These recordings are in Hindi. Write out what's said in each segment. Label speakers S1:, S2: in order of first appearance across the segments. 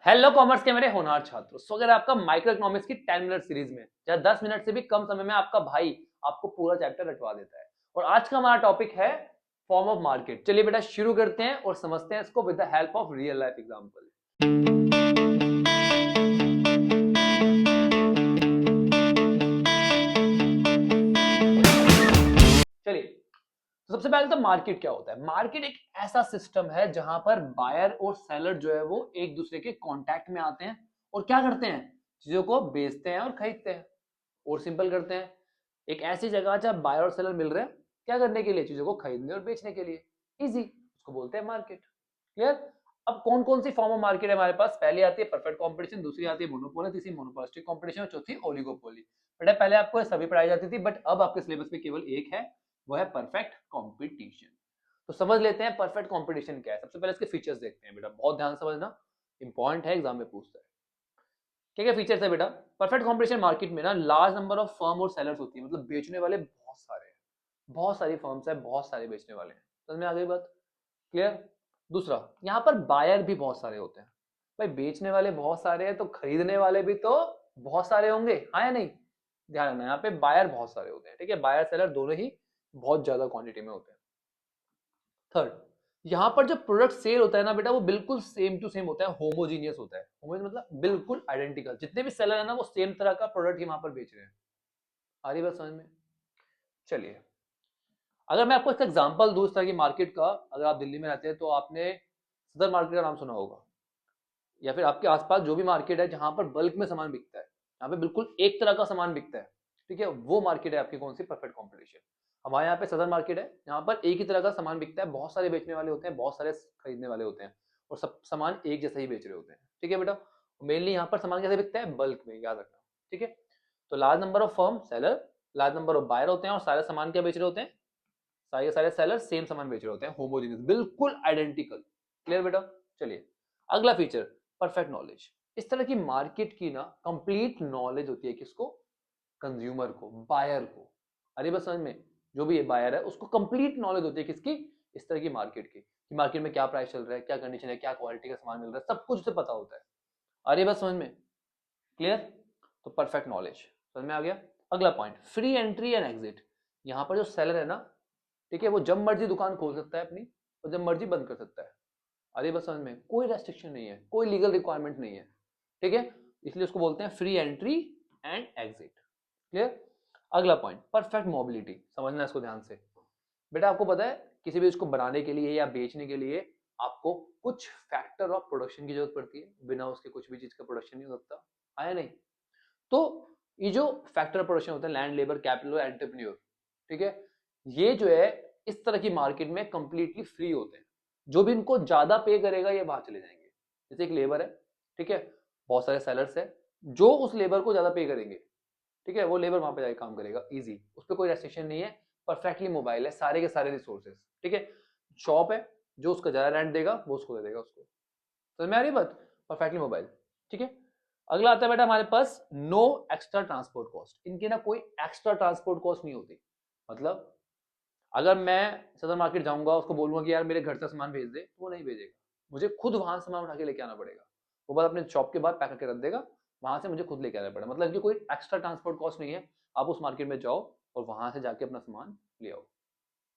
S1: हेलो कॉमर्स के मेरे होनहार छात्रों, स्वागत है आपका माइक्रो इकोनॉमिक्स की 10 मिनट सीरीज में, जहां 10 मिनट से भी कम समय में आपका भाई आपको पूरा चैप्टर रटवा देता है। और आज का हमारा टॉपिक है फॉर्म ऑफ मार्केट। चलिए बेटा शुरू करते हैं और समझते हैं इसको with the help of real life example. चलिए, तो सबसे पहले तो मार्केट क्या होता है। मार्केट एक ऐसा सिस्टम है जहां पर बायर और सेलर जो है वो एक दूसरे के कांटेक्ट में आते हैं और क्या करते हैं, चीजों को बेचते हैं और खरीदते हैं। और सिंपल करते हैं, एक ऐसी जगह जहां बायर और सेलर मिल रहे हैं क्या करने के लिए, चीजों को खरीदने और बेचने के लिए। इजी, उसको बोलते हैं मार्केट। क्लियर। अब कौन कौन सी फॉर्म ऑफ मार्केट है हमारे पास। पहली आती है परफेक्ट कंपटीशन, दूसरी आती है मोनोपोली, तीसरी मोनोपोलिस्टिक कंपटीशन और चौथी ओलिगोपोली। बेटा पहले आपको सभी पढ़ाई जाती थी, बट अब आपके सिलेबस में केवल एक है, वो है परफेक्ट कंपटीशन। तो समझ लेते हैं परफेक्ट कंपटीशन क्या है। सबसे पहले इसके फीचर्स देखते हैं बेटा, बहुत ध्यान से समझना, इंपॉर्टेंट है, एग्जाम में पूछता है। क्या क्या फीचर्स है बेटा। परफेक्ट कंपटीशन मार्केट में ना लार्ज नंबर ऑफ फर्म और सेलर्स होती है, मतलब बेचने वाले बहुत सारे हैं, बहुत सारी फर्म्स है, बहुत सारे बेचने वाले हैं। समझ में आ गई बात। क्लियर। दूसरा, यहाँ पर बायर भी बहुत सारे होते हैं। भाई बेचने वाले बहुत सारे हैं तो खरीदने वाले भी तो बहुत सारे होंगे, हाँ या नहीं। ध्यान रखना, यहाँ पे बायर बहुत सारे होते हैं, ठीक है, बायर सेलर दोनों ही बहुत ज्यादा क्वांटिटी में होते हैं। थर्ड, यहाँ पर जो प्रोडक्ट सेल होता है ना बेटा, वो बिल्कुल सेम टू सेम होता है, होमोजीनियस होता है। होमोजीनियस मतलब बिल्कुल आइडेंटिकल, जितने भी सेलर है ना वो सेम तरह का प्रोडक्ट ही वहां पर बेच रहे हैं। आ रही बात समझ में। चलिए, अगर मैं आपको इसका एग्जांपल दूं इस तरह की मार्केट का, अगर आप दिल्ली में रहते हैं तो आपने सदर मार्केट का नाम सुना होगा, या फिर आपके आसपास जो भी मार्केट है जहां पर बल्क में सामान बिकता है, यहाँ पे बिल्कुल एक तरह का सामान बिकता है, ठीक है, वो मार्केट है आपकी कौन सी, परफेक्ट कॉम्पिटिशन। हमारे यहाँ पे सदर मार्केट है, यहाँ पर एक ही तरह का सामान बिकता है, बहुत सारे बेचने वाले होते हैं, बहुत सारे खरीदने वाले होते हैं, और सब सामान एक जैसा ही बेच रहे होते हैं, ठीक है बेटा। मेनली यहाँ पर सामान कैसे बिकता है, बल्क में, याद रखना, ठीक है। तो large number of firm seller, large number of buyer होते हैं, और सारे सामान क्या बेच रहे होते हैं, सारे सारे सेलर सेम सामान बेच रहे होते हैं, होमोजेनियस, बिल्कुल आइडेंटिकल। क्लियर बेटा। चलिए, अगला फीचर, परफेक्ट नॉलेज। इस तरह की मार्केट की ना कंप्लीट नॉलेज होती है, किसको, कंज्यूमर को, बायर को। अरे बस समझ में, जो भी ये बायर है उसको कंप्लीट नॉलेज होती है किसकी, इस तरह की मार्केट की, कि मार्केट में क्या प्राइस चल रहा है, क्या कंडीशन है, क्या क्वालिटी का सामान मिल रहा है, सब कुछ उसे पता होता है। अरे बस समझ में। क्लियर। तो परफेक्ट नॉलेज समझ में आ गया। अगला point, free entry and exit. यहाँ पर जो सेलर है ना, ठीक है, वो जब मर्जी दुकान खोल सकता है अपनी और जब मर्जी बंद कर सकता है। अरे बस समझ में, कोई रेस्ट्रिक्शन नहीं है, कोई लीगल रिक्वायरमेंट नहीं है, ठीक है। इसलिए उसको बोलते हैं free entry and exit. Clear. अगला पॉइंट, परफेक्ट मोबिलिटी। समझना इसको ध्यान से। बेटा आपको पता है, किसी भी इसको बनाने के लिए या बेचने के लिए आपको कुछ फैक्टर ऑफ प्रोडक्शन की जरूरत पड़ती है, बिना उसके कुछ भी चीज का प्रोडक्शन नहीं हो सकता, आया नहीं। तो ये जो फैक्टर ऑफ प्रोडक्शन होता है, लैंड, लेबर, कैपिटल, एंटरप्रेन्योर, ठीक है, ये जो है इस तरह की मार्केट में कंप्लीटली फ्री होते हैं। जो भी इनको ज्यादा पे करेगा ये बाहर चले जाएंगे। जैसे एक लेबर है, ठीक है, बहुत सारे सेलर्स है, जो उस लेबर को ज्यादा पे करेंगे, ठीक है, वो लेबर वहां पे जाके काम करेगा, इजी, उस पर कोई रेस्ट्रिक्शन नहीं है, परफेक्टली मोबाइल है, सारे के सारे रिसोर्सेज, ठीक है। शॉप है, जो उसका ज्यादा रेंट देगा वो उसको दे देगा उसको। समझ में आ रही बात, परफेक्टली मोबाइल, ठीक है। अगला आता है बेटा हमारे पास, नो एक्स्ट्रा ट्रांसपोर्ट कॉस्ट। इनकी ना कोई एक्स्ट्रा ट्रांसपोर्ट कॉस्ट नहीं होती। मतलब अगर मैं सदर मार्केट जाऊंगा, उसको बोलूंगा कि यार मेरे घर तक सामान भेज दे, तो वो नहीं भेजेगा, मुझे खुद वहां सामान उठा के लेके आना पड़ेगा। वो बात अपने शॉप के बाहर पैक करके रख देगा, वहां से मुझे खुद लेके आना पड़ेगा। मतलब कि कोई एक्स्ट्रा ट्रांसपोर्ट कॉस्ट नहीं है, आप उस मार्केट में जाओ और वहां से जाके अपना सामान ले आओ,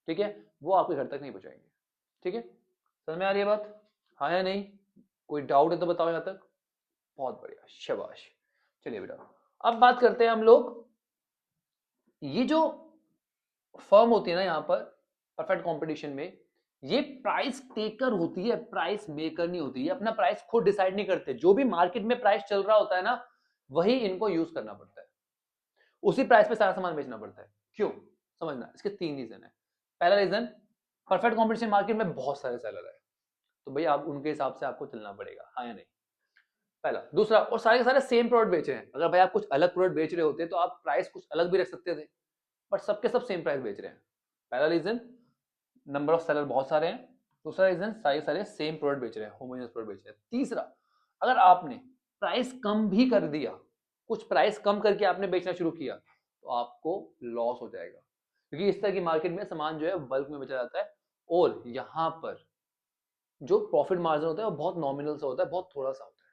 S1: ठीक है, वो आपके घर तक नहीं पहुंचाएंगे, ठीक है। समझ में आ रही है बात, हाँ या नहीं। कोई डाउट है तो बताओ यहाँ तक। बहुत बढ़िया, शाबाश। चलिए बेटा, अब बात करते हैं हम लोग, ये जो फर्म होती है ना यहाँ पर परफेक्ट कंपटीशन में, ये प्राइस टेकर होती है, प्राइस मेकर नहीं होती है, अपना प्राइस खुद डिसाइड नहीं करते। जो भी मार्केट में प्राइस चल रहा होता है ना, वही इनको यूज करना पड़ता है, उसी प्राइस पे सारा सामान बेचना पड़ता है। क्यों, समझना, इसके तीन रीजन है। पहला रीजन, परफेक्ट कंपटीशन मार्केट में बहुत सारे सेलर है, तो भाई आप उनके हिसाब से आपको चलना पड़ेगा, हाँ या नहीं। पहला, दूसरा, और सारे के सारे सेम प्रोडक्ट बेच रहे हैं। अगर भाई आप कुछ अलग प्रोडक्ट बेच रहे होते तो आप प्राइस कुछ अलग भी रख सकते थे, बट सबके सब सेम प्राइस बेच रहे हैं। पहला रीजन, नंबर ऑफ सेलर बहुत सारे हैं। दूसरा रीजन, सारे सारे सेम प्रोडक्ट बेच रहे हैं, होमोजेनियस प्रोडक्ट बेच रहे हैं। तीसरा, अगर आपने प्राइस कम भी कर दिया, कुछ प्राइस कम करके आपने बेचना शुरू किया, तो आपको लॉस हो जाएगा, क्योंकि इस तरह की मार्केट में सामान जो है बल्क में बेचा जाता है, और यहां पर जो प्रॉफिट मार्जिन होता है वो बहुत नॉमिनल सा होता है, बहुत थोड़ा सा होता है।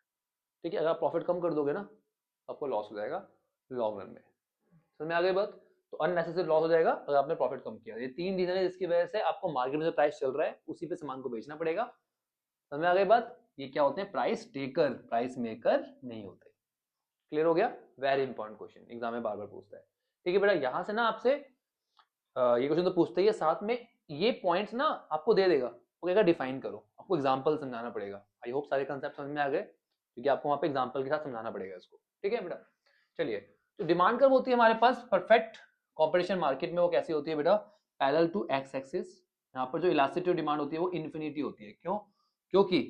S1: ठीक है, अगर आप प्रॉफिट कम कर दोगे ना तो आपको लॉस हो जाएगा लॉन्ग रन में। समझ में आ गई बात? तो अननेसेसरी लॉस हो जाएगा अगर आपने प्रॉफिट कम किया। ये 3 रीजन है जिसकी वजह से आपको मार्केट में जो प्राइस चल रहा है उसी पे सामान को बेचना पड़ेगा। समझ में आ गई बात? ये क्या होते हैं? प्राइस टेकर, प्राइस मेकर नहीं होते। क्लियर हो गया? वेरी इंपॉर्टेंट क्वेश्चन, एग्जाम में बार बार पूछता है। ठीक है बेटा, यहां से ना आपसे ये क्वेश्चन तो पूछते ही है, साथ में ये पॉइंट्स ना आपको दे देगा, वो कहेगा डिफाइन करो, आपको एग्जांपल समझाना पड़ेगा। आई होप सारे कंसेप्ट समझ में आ गए, क्योंकि आपको वहां पे एग्जांपल के साथ समझाना पड़ेगा इसको। ठीक है बेटा, चलिए। तो डिमांड कर्व होती है हमारे पास परफेक्ट कॉम्पिटिशन मार्केट में, वो कैसी होती है बेटा? Parallel to X axis. यहाँ पर जो इलास्टिसिटी डिमांड होती है वो इन्फिनिटी होती है। क्यों? क्योंकि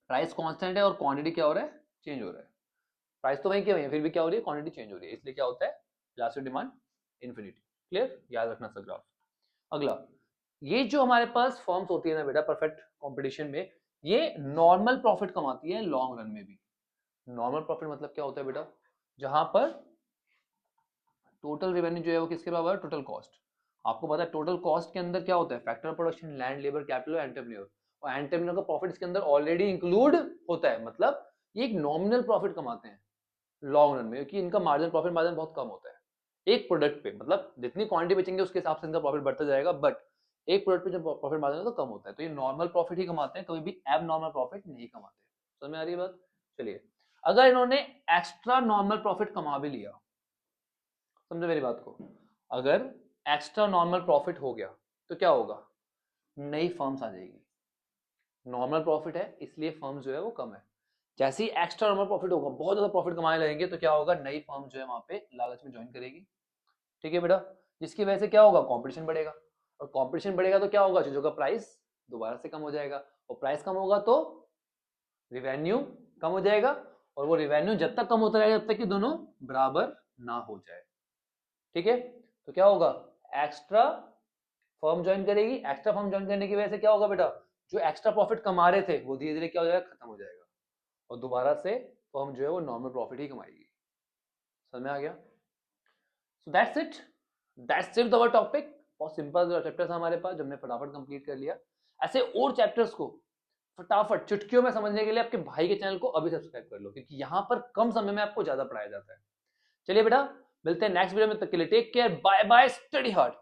S1: प्राइस कांस्टेंट है और क्वांटिटी क्या हो रहा है? चेंज हो रहा है। प्राइस तो वही क्या हुई है, फिर भी क्या हो रही है? क्वांटिटी चेंज हो रही है, इसलिए क्या होता है? Elastic demand infinity. क्लियर? याद रखना सर ग्राफ। अगला, ये जो हमारे पास फॉर्म्स होती है ना बेटा परफेक्ट कंपटीशन में, ये नॉर्मल प्रॉफिट कमाती है लॉन्ग रन में भी। नॉर्मल प्रॉफिट मतलब क्या होता है बेटा? जहां पर टोटल रेवेन्यू जो है वो किसके बराबर? Total cost. आपको पता है टोटल कॉस्ट के अंदर क्या होता है? Factor production, land, labour, capital, entrepreneur. और एंटरप्रेन्योर का प्रॉफिट इसके अंदर ऑलरेडी इंक्लूड होता है, मतलब ये एक नॉमिनल प्रॉफिट कमाते हैं लॉन्ग रन में, क्योंकि इनका मार्जिन, प्रॉफिट मार्जिन बहुत कम होता है एक प्रोडक्ट पे। मतलब जितनी क्वांटिटी बेचेंगे उसके हिसाब से इनका प्रॉफिट बढ़ता जाएगा, बट एक प्रोडक्ट पे जो प्रॉफिट मार्जिन है तो कम होता है। तो ये नॉर्मल प्रॉफिट ही कमाते हैं, कभी भी एब नॉर्मल प्रॉफिट नहीं कमाते। समझ में आ रही है बात? चलिए, अगर इन्होंने एक्स्ट्रा नॉर्मल प्रॉफिट कमा भी लिया, समझो मेरी बात को, अगर एक्स्ट्रा नॉर्मल प्रॉफिट हो गया तो क्या होगा? नई फर्म्स आ जाएगी। नॉर्मल प्रॉफिट है इसलिए फर्म जो है वो कम है। जैसे ही एक्स्ट्रा नॉर्मल प्रॉफिट होगा, बहुत ज्यादा प्रॉफिट कमाने लगेंगे, तो क्या होगा? नई फर्म जो है वहां पे लालच में ज्वाइन करेगी। ठीक है बेटा, जिसकी वजह से क्या होगा? कंपटीशन बढ़ेगा, और कंपटीशन बढ़ेगा तो क्या होगा? चीजों का प्राइस दोबारा से कम हो जाएगा, और प्राइस कम होगा तो रिवेन्यू कम हो जाएगा, और वो रिवेन्यू जब तक कम होता रहेगा जब तक कि दोनों बराबर ना हो जाए। ठीक है, तो क्या होगा? एक्स्ट्रा फर्म ज्वाइन करेगी, एक्स्ट्रा फर्म ज्वाइन करने की वजह से क्या होगा बेटा? जो एक्स्ट्रा प्रॉफिट कमा रहे थे वो धीरे धीरे क्या हो जाएगा? खत्म हो जाएगा, और दोबारा से फर्म जो है वो नॉर्मल प्रॉफिट ही कमाएगी। समझ में आ गया? So that's it, that's it our topic. बहुत सिंपल चैप्टर था हमारे पास, जो हमने फटाफट कंप्लीट कर लिया। ऐसे और चैप्टर्स को फटाफट चुटकियों में समझने के लिए आपके भाई के चैनल को अभी सब्सक्राइब कर लो, क्योंकि यहाँ पर कम समय में आपको ज्यादा पढ़ाया जाता है। चलिए बेटा, मिलते हैं नेक्स्ट वीडियो में, तक के लिए take care, bye bye, study hard.